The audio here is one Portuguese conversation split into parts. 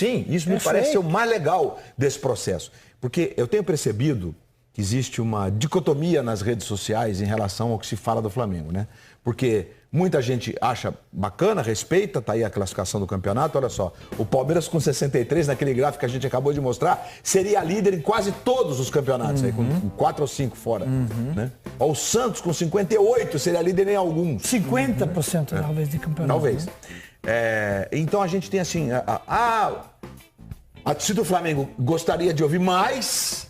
Sim, isso me parece ser o mais legal desse processo. Porque eu tenho percebido que existe uma dicotomia nas redes sociais em relação ao que se fala do Flamengo, né? Porque muita gente acha bacana, respeita, tá aí a classificação do campeonato, olha só. O Palmeiras com 63, naquele gráfico que a gente acabou de mostrar, seria líder em quase todos os campeonatos, aí, com 4 ou 5 fora. Né? O Santos com 58 seria líder em alguns. 50% talvez de campeonato. Talvez. Né? Então a gente tem assim, a torcida do Flamengo gostaria de ouvir mais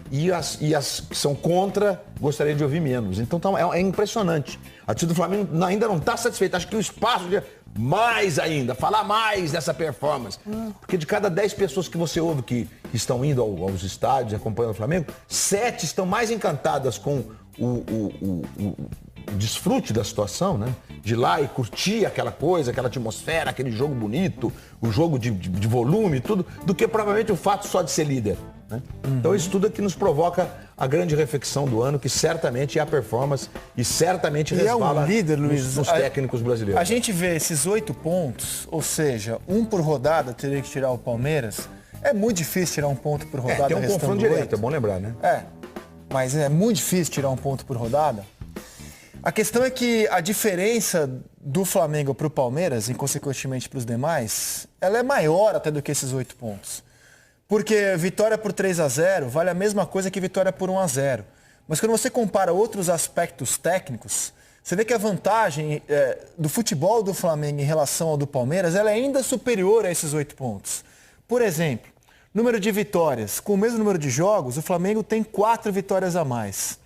e as que são contra gostaria de ouvir menos. Então é impressionante. A torcida do Flamengo ainda não está satisfeita. Acho que o espaço de mais ainda, falar mais dessa performance. Porque de cada 10 pessoas que você ouve que estão indo aos estádios acompanhando o Flamengo, 7 estão mais encantadas com o desfrute da situação, né? De ir lá e curtir aquela coisa, aquela atmosfera, aquele jogo bonito, o jogo de volume, tudo, do que provavelmente o fato só de ser líder. Né? Então isso tudo é que nos provoca a grande reflexão do ano, que certamente é a performance e certamente resvala líder, Luiz, nos técnicos brasileiros. A gente vê esses 8 pontos, ou seja, 1 por rodada, teria que tirar o Palmeiras. É muito difícil tirar 1 ponto por rodada. Tem um confronto direto, é bom lembrar, né? Mas é muito difícil tirar 1 ponto por rodada. A questão é que a diferença do Flamengo para o Palmeiras, e consequentemente para os demais, ela é maior até do que esses 8 pontos. Porque vitória por 3-0 vale a mesma coisa que vitória por 1-0. Mas quando você compara outros aspectos técnicos, você vê que a vantagem do futebol do Flamengo em relação ao do Palmeiras, ela é ainda superior a esses 8 pontos. Por exemplo, número de vitórias. Com o mesmo número de jogos, o Flamengo tem 4 vitórias a mais.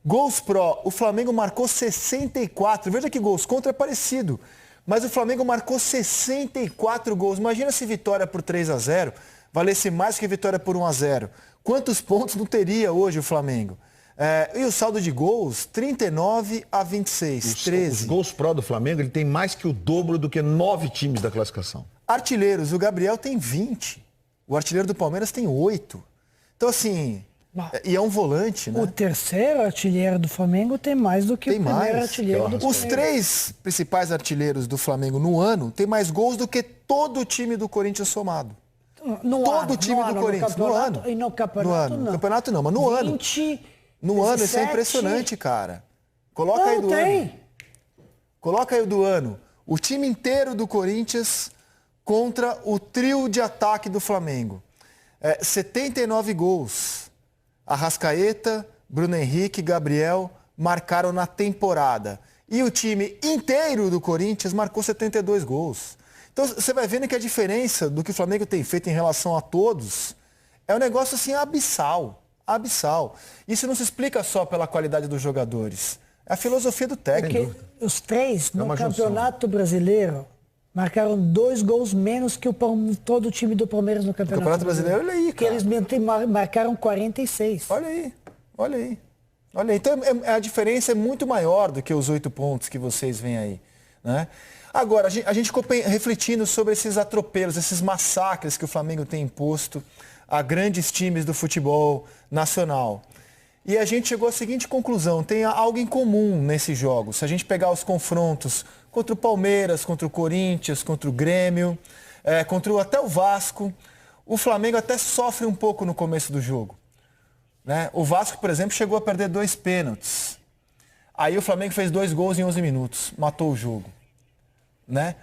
Gols pró, o Flamengo marcou 64. Veja que gols contra é parecido. Mas o Flamengo marcou 64 gols. Imagina se vitória por 3-0 valesse mais que vitória por 1-0. Quantos pontos não teria hoje o Flamengo? E o saldo de gols, 39-26, 13. Os gols pró do Flamengo, ele tem mais que o dobro do que 9 times da classificação. Artilheiros, o Gabriel tem 20. O artilheiro do Palmeiras tem 8. Então, assim... E é um volante, né? O terceiro artilheiro do Flamengo tem mais do que o primeiro artilheiro do Palmeiras. Os 3 principais artilheiros do Flamengo no ano têm mais gols do que todo o time do Corinthians somado. Todo o time do Corinthians, no ano. E no campeonato não. No campeonato não, mas no ano. 20, no ano, isso é impressionante, cara. Coloca aí do ano. Coloca aí o do ano. O time inteiro do Corinthians contra o trio de ataque do Flamengo. 79 gols. Arrascaeta, Bruno Henrique, Gabriel marcaram na temporada. E o time inteiro do Corinthians marcou 72 gols. Então você vai vendo que a diferença do que o Flamengo tem feito em relação a todos é um negócio assim abissal. Abissal. Isso não se explica só pela qualidade dos jogadores. É a filosofia do técnico. Porque os 3 no Campeonato Brasileiro marcaram 2 gols menos que todo o time do Palmeiras no Campeonato Brasileiro. Olha aí, cara. Que eles marcaram 46. Olha aí, olha aí. Olha aí. Então a diferença é muito maior do que os 8 pontos que vocês veem aí, né? Agora, a gente ficou refletindo sobre esses atropelos, esses massacres que o Flamengo tem imposto a grandes times do futebol nacional. E a gente chegou à seguinte conclusão: tem algo em comum nesses jogos. Se a gente pegar os confrontos contra o Palmeiras, contra o Corinthians, contra o Grêmio, até o Vasco, o Flamengo até sofre um pouco no começo do jogo, né? O Vasco, por exemplo, chegou a perder 2 pênaltis. Aí o Flamengo fez 2 gols em 11 minutos, matou o jogo, né?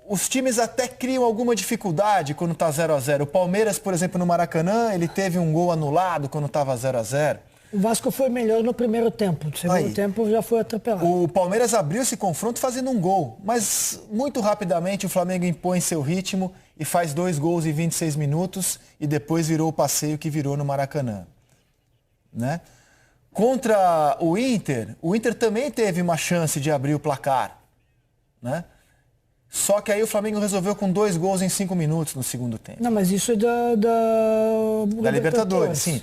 Os times até criam alguma dificuldade quando está 0-0. O Palmeiras, por exemplo, no Maracanã, ele teve um gol anulado quando estava 0-0. O Vasco foi melhor no primeiro tempo. No segundo tempo já foi atropelado. O Palmeiras abriu esse confronto fazendo um gol. Mas muito rapidamente o Flamengo impõe seu ritmo e faz 2 gols em 26 minutos e depois virou o passeio que virou no Maracanã, né? Contra o Inter também teve uma chance de abrir o placar, né? Só que aí o Flamengo resolveu com 2 gols em 5 minutos no segundo tempo. Não, mas isso é da Libertadores, sim.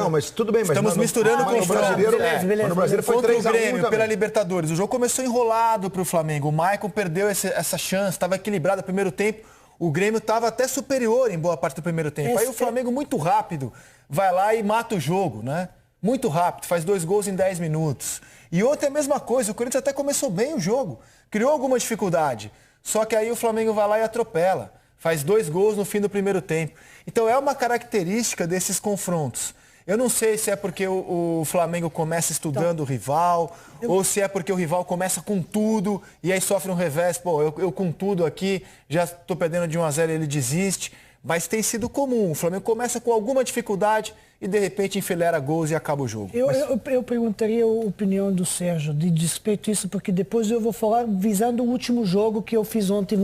Mas tudo bem. Estamos misturando com o brasileiro. Beleza. O brasileiro foi contra o 3-1 Grêmio pela Libertadores. O jogo começou enrolado para o Flamengo. O Maicon perdeu essa chance, estava equilibrado no primeiro tempo. O Grêmio estava até superior em boa parte do primeiro tempo. Aí o Flamengo, muito rápido, vai lá e mata o jogo, né? Muito rápido, faz 2 gols em 10 minutos. E ontem é a mesma coisa. O Corinthians até começou bem o jogo. Criou alguma dificuldade. Só que aí o Flamengo vai lá e atropela. faz 2 gols no fim do primeiro tempo. Então é uma característica desses confrontos. Eu não sei se é porque o Flamengo começa estudando o rival, ou se é porque o rival começa com tudo e aí sofre um revés. Pô, eu com tudo aqui, já estou perdendo de 1-0 e ele desiste. Mas tem sido comum. O Flamengo começa com alguma dificuldade e de repente enfileira gols e acaba o jogo. Eu perguntaria a opinião do Sérgio de respeito a isso, porque depois eu vou falar visando o último jogo que eu fiz ontem.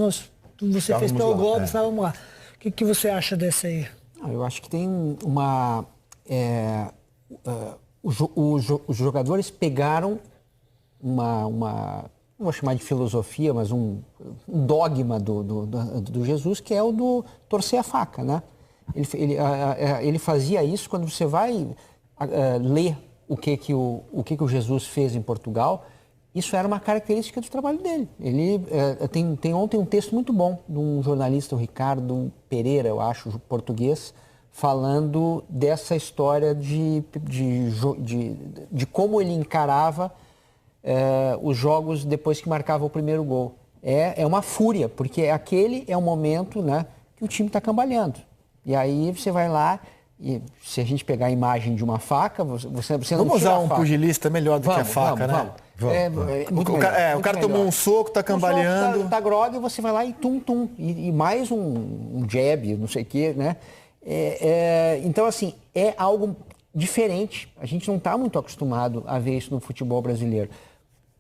Você fez pelo Globo, estávamos lá. O que você acha dessa aí? Eu acho que tem uma... os jogadores pegaram não vou chamar de filosofia, mas um dogma do Jesus, que é o do torcer a faca, né? Ele fazia isso quando você vai ler o que o Jesus fez em Portugal. Isso era uma característica do trabalho dele. Ele tem ontem um texto muito bom de um jornalista, o Ricardo Pereira, eu acho, português, falando dessa história de como ele encarava os jogos depois que marcava o primeiro gol. É uma fúria, porque aquele é o momento, né, que o time está cambaleando. E aí você vai lá e se a gente pegar a imagem de uma faca, você não Vamos usar um pugilista melhor do que a faca, né? O cara tomou um soco, tá cambaleando. Tá grogue, e você vai lá e tum. E mais um jab, não sei o quê, né? Então, assim, é algo diferente. A gente não está muito acostumado a ver isso no futebol brasileiro.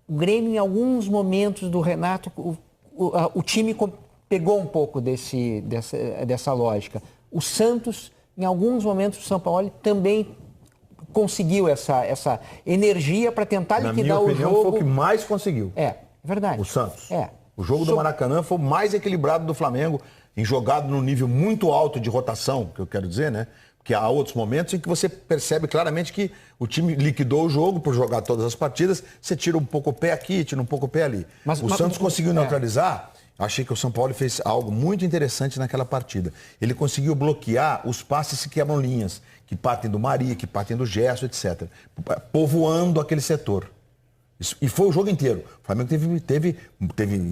O Grêmio, em alguns momentos do Renato, o time pegou um pouco dessa lógica. O Santos, em alguns momentos, o São Paulo também conseguiu essa energia para tentar liquidar o jogo. Na minha opinião, foi o que mais conseguiu. É verdade. O Santos. O jogo do Maracanã foi o mais equilibrado do Flamengo, jogado num nível muito alto de rotação, que eu quero dizer, né? Porque há outros momentos em que você percebe claramente que o time liquidou o jogo por jogar todas as partidas, você tira um pouco o pé aqui, tira um pouco o pé ali. O Santos conseguiu neutralizar. Achei que o São Paulo fez algo muito interessante naquela partida. Ele conseguiu bloquear os passes que quebram linhas, que partem do Maria, que partem do Gerson, etc. Povoando aquele setor. E foi o jogo inteiro. O Flamengo teve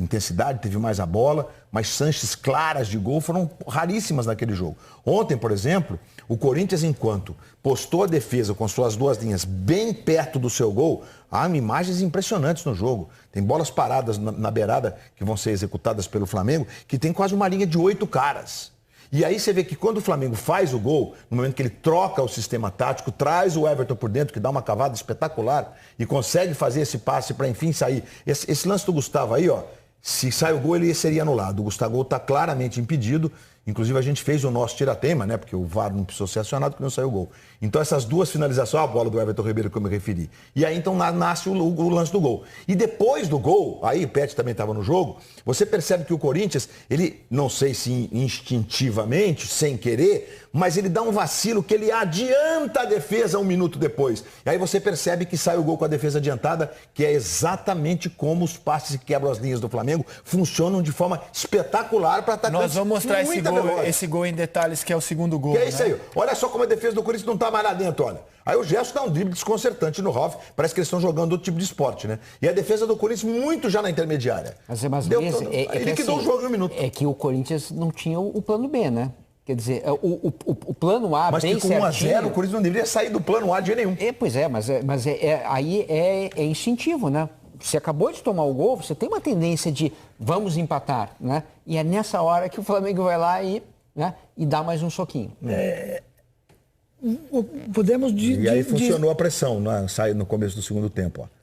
intensidade, teve mais a bola, mas chances claras de gol foram raríssimas naquele jogo. Ontem, por exemplo, o Corinthians, enquanto postou a defesa com suas 2 linhas bem perto do seu gol, há imagens impressionantes no jogo. Tem bolas paradas na beirada que vão ser executadas pelo Flamengo, que tem quase uma linha de 8 caras. E aí você vê que quando o Flamengo faz o gol, no momento que ele troca o sistema tático, traz o Everton por dentro, que dá uma cavada espetacular, e consegue fazer esse passe para enfim sair. Esse lance do Gustavo aí, ó, se sai o gol, ele seria anulado. O Gustavo está claramente impedido. Inclusive, a gente fez o nosso tiratema, né? Porque o VAR não precisou ser acionado, porque não saiu o gol. Então, essas 2 finalizações, a bola do Everton Ribeiro que eu me referi. E aí, então, nasce o lance do gol. E depois do gol, aí o Pet também estava no jogo, você percebe que o Corinthians, ele, não sei se instintivamente, sem querer, mas ele dá um vacilo que ele adianta a defesa 1 minuto depois. E aí você percebe que sai o gol com a defesa adiantada, que é exatamente como os passes que quebram as linhas do Flamengo funcionam de forma espetacular para atacar. Nós vamos mostrar esse gol em detalhes, que é o segundo gol. Que é isso aí. Olha só como a defesa do Corinthians não está mais lá dentro, olha. Aí o Gerson dá um drible desconcertante no Ralf. Parece que eles estão jogando outro tipo de esporte, né? E a defesa do Corinthians muito já na intermediária. Ele liquidou o jogo em 1 minuto. É que o Corinthians não tinha o plano B, né? Quer dizer, o plano A mas bem certinho... Mas que com 1-0 o Corinthians não deveria sair do plano A de jeito nenhum. Pois é, aí é instintivo, né? Você acabou de tomar o gol, você tem uma tendência de vamos empatar, né? E é nessa hora que o Flamengo vai lá e dá mais um soquinho. Podemos... E aí funcionou a pressão, né? Sai no começo do segundo tempo, ó.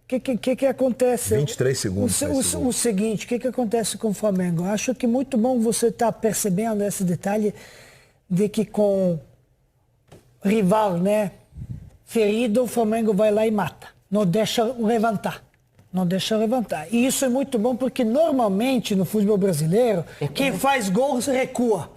O que acontece? 23 segundos. O seguinte, o que acontece com o Flamengo? Acho que muito bom você estar percebendo esse detalhe de que com rival, né, ferido, o Flamengo vai lá e mata. Não deixa levantar. E isso é muito bom porque normalmente no futebol brasileiro, quem faz gol se recua.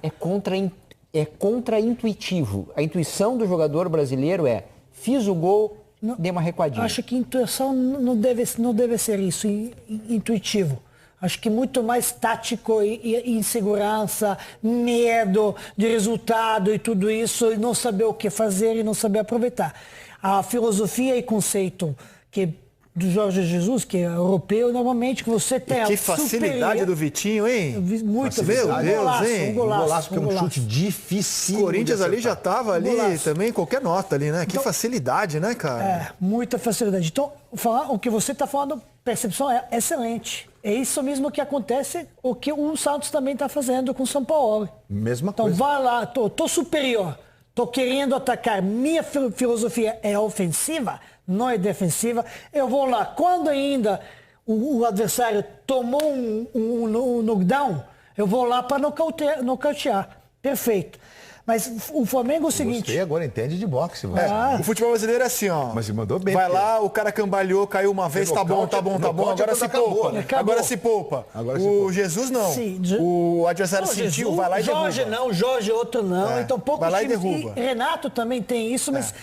É contra-intuitivo. A intuição do jogador brasileiro é: fiz o gol, dê uma recuadinha. Acho que intuição não deve ser isso, intuitivo. Acho que muito mais tático e insegurança, medo de resultado e tudo isso, e não saber o que fazer e não saber aproveitar. A filosofia e conceito que do Jorge Jesus, que é europeu, normalmente que você tem Que facilidade do Vitinho, hein? Muito. Meu Deus, hein? Um golaço, porque é um chute difícil. O Corinthians ali já estava ali também, qualquer nota ali, né? Que facilidade, né, cara? É, muita facilidade. Então, o que você está falando, percepção é excelente. É isso mesmo que acontece, o que o Santos também está fazendo com o São Paulo. Mesma então, coisa. Então, vai lá, tô superior, tô querendo atacar. Minha filosofia é ofensiva, não é defensiva. Eu vou lá. Quando ainda o adversário tomou um knockdown, eu vou lá para nocautear. Perfeito. Mas o Flamengo é o seguinte... Você agora entende de boxe. O futebol brasileiro é assim, ó. Mas se mandou bem. Vai lá, o cara cambaleou, caiu uma vez, tá bom. Agora se poupa. Agora se poupa. O Jesus não. Sim. O adversário sentiu, vai lá e derruba. Jorge não, Jorge outro não. Então pouco vai lá e derruba. Renato também tem isso, mas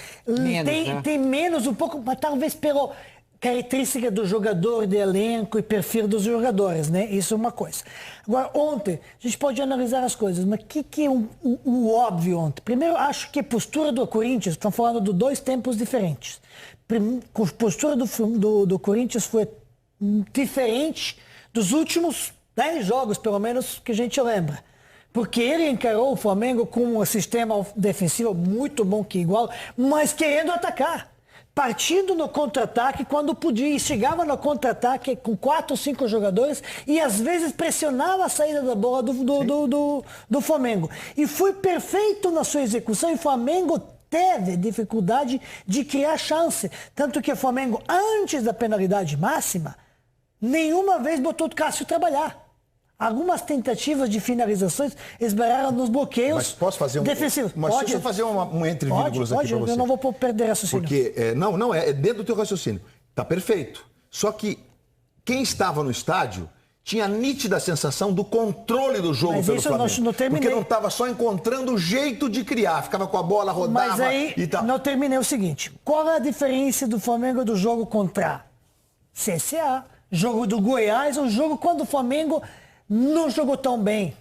tem menos um pouco, mas talvez pelo... característica do jogador, de elenco e perfil dos jogadores, né? Isso é uma coisa. Agora, ontem, a gente pode analisar as coisas, mas o que é o óbvio ontem? Primeiro, acho que a postura do Corinthians, estão falando de dois tempos diferentes. A postura do Corinthians foi diferente dos últimos 10 jogos, pelo menos, que a gente lembra. Porque ele encarou o Flamengo com um sistema defensivo muito bom que igual, mas querendo atacar. Partindo no contra-ataque quando podia, e chegava no contra-ataque com 4 ou 5 jogadores e às vezes pressionava a saída da bola do Flamengo. E foi perfeito na sua execução e o Flamengo teve dificuldade de criar chance. Tanto que o Flamengo, antes da penalidade máxima, nenhuma vez botou o Cássio trabalhar. Algumas tentativas de finalizações esbarraram nos bloqueios defensivos. Mas posso fazer deixa eu fazer um entre vírgulas aqui para você. Eu não vou perder raciocínio. Porque, é dentro do teu raciocínio. Tá perfeito. Só que quem estava no estádio tinha a nítida sensação do controle do jogo pelo Flamengo. Não terminei. Porque não estava só encontrando o jeito de criar. Ficava com a bola, rodava Mas aí, e tal. Não terminei o seguinte. Qual é a diferença do Flamengo do jogo contra CSA, jogo do Goiás, um jogo quando o Flamengo não jogou tão bem?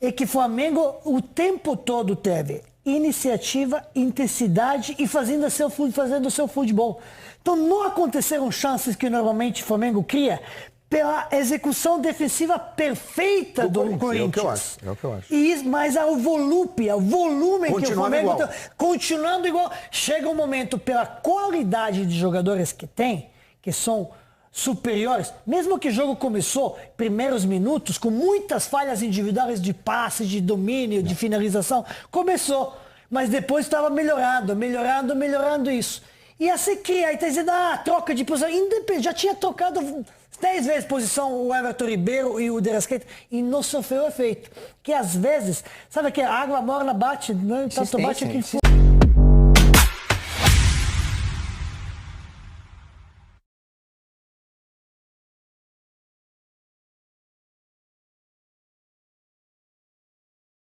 É que o Flamengo o tempo todo teve iniciativa, intensidade e fazendo o seu futebol. Então não aconteceram chances que normalmente o Flamengo cria pela execução defensiva perfeita do Corinthians. É o que eu acho. Mas o volume que o Flamengo igual. Continuando igual. Chega um momento, pela qualidade de jogadores que tem, que são superiores, mesmo que o jogo começou, primeiros minutos, com muitas falhas individuais de passe, de domínio, de finalização, começou, mas depois estava melhorando isso. E assim cria, aí tá dizendo, troca de posição, já tinha trocado 10 vezes posição o Everton Ribeiro e o De Arrascaeta, e não sofreu efeito. Que às vezes, sabe que a água morna bate, né? Tanto bate que